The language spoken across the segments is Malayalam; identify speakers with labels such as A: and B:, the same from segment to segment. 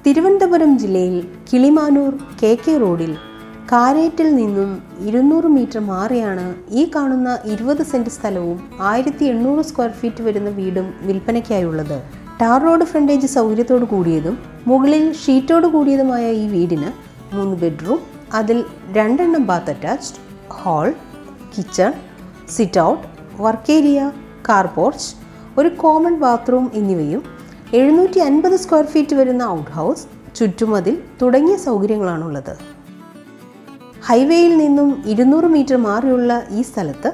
A: തിരുവനന്തപുരം ജില്ലയിൽ കിളിമാനൂർ KK റോഡിൽ കാരേറ്റിൽ നിന്നും 200 മീറ്റർ മാറിയാണ് ഈ കാണുന്ന 20 സെന്റ് സ്ഥലവും 1800 സ്ക്വയർ ഫീറ്റ് വരുന്ന വീടും വിൽപ്പനയ്ക്കായുള്ളത്. ടാർ റോഡ് ഫ്രണ്ടേജ് സൗകര്യത്തോടു കൂടിയതും മുകളിൽ ഷീറ്റോട് കൂടിയതുമായ ഈ വീടിന് 3 ബെഡ്റൂം, അതിൽ 2 bath attached, hall, kitchen, sit out, work area, car porch, ഒരു കോമൺ ബാത്റൂം എന്നിവയും 750 സ്ക്വയർ ഫീറ്റ് വരുന്ന ഔട്ട് ഹൗസ്, ചുറ്റുമതിൽ തുടങ്ങിയ സൗകര്യങ്ങളാണുള്ളത്. ഹൈവേയിൽ നിന്നും 200 മീറ്റർ മാറിയുള്ള ഈ സ്ഥലത്ത്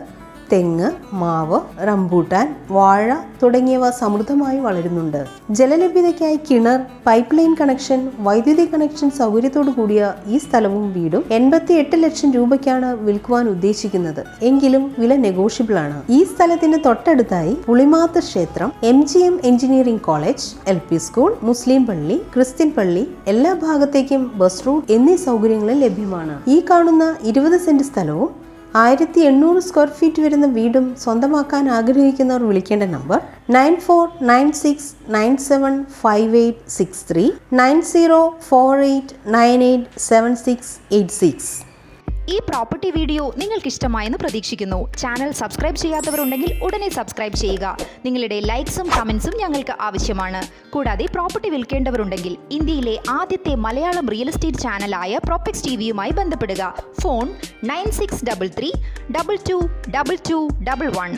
A: തെങ്ങ്, മാവ്, റംബൂട്ടാൻ, വാഴ തുടങ്ങിയവ സമൃദ്ധമായി വളരുന്നുണ്ട്. ജലലഭ്യതയ്ക്കായി കിണർ, പൈപ്പ് ലൈൻ കണക്ഷൻ, വൈദ്യുതി കണക്ഷൻ സൗകര്യത്തോടു കൂടിയ ഈ സ്ഥലവും വീടും 88 ലക്ഷം രൂപയ്ക്കാണ് വിൽക്കുവാൻ ഉദ്ദേശിക്കുന്നത്. എങ്കിലും വില നെഗോഷ്യബിൾ ആണ്. ഈ സ്ഥലത്തിന് തൊട്ടടുത്തായി പുളിമാത്ത് ക്ഷേത്രം, MGM engineering college, LP school, മുസ്ലിം പള്ളി, ക്രിസ്ത്യൻ പള്ളി, എല്ലാ ഭാഗത്തേക്കും ബസ് റൂട്ട് എന്നീ സൗകര്യങ്ങളും ലഭ്യമാണ്. ഈ കാണുന്ന 20 സെന്റ് സ്ഥലവും 1800 സ്ക്വയർ ഫീറ്റ് വരുന്ന വീടും സ്വന്തമാക്കാൻ ആഗ്രഹിക്കുന്നവർ വിളിക്കേണ്ട നമ്പർ 9496975863 9048987686.
B: ഈ പ്രോപ്പർട്ടി വീഡിയോ നിങ്ങൾക്ക് ഇഷ്ടമായെന്ന് പ്രതീക്ഷിക്കുന്നു. ചാനൽ സബ്സ്ക്രൈബ് ചെയ്യാത്തവരുണ്ടെങ്കിൽ ഉടനെ സബ്സ്ക്രൈബ് ചെയ്യുക. നിങ്ങളുടെ ലൈക്സും കമൻസും ഞങ്ങൾക്ക് ആവശ്യമാണ്. കൂടാതെ പ്രോപ്പർട്ടി വിൽക്കേണ്ടവരുണ്ടെങ്കിൽ ഇന്ത്യയിലെ ആദ്യത്തെ മലയാളം റിയൽ എസ്റ്റേറ്റ് ചാനലായ പ്രോപെക്സ് TVയുമായി ബന്ധപ്പെടുക. ഫോൺ 9633 222211.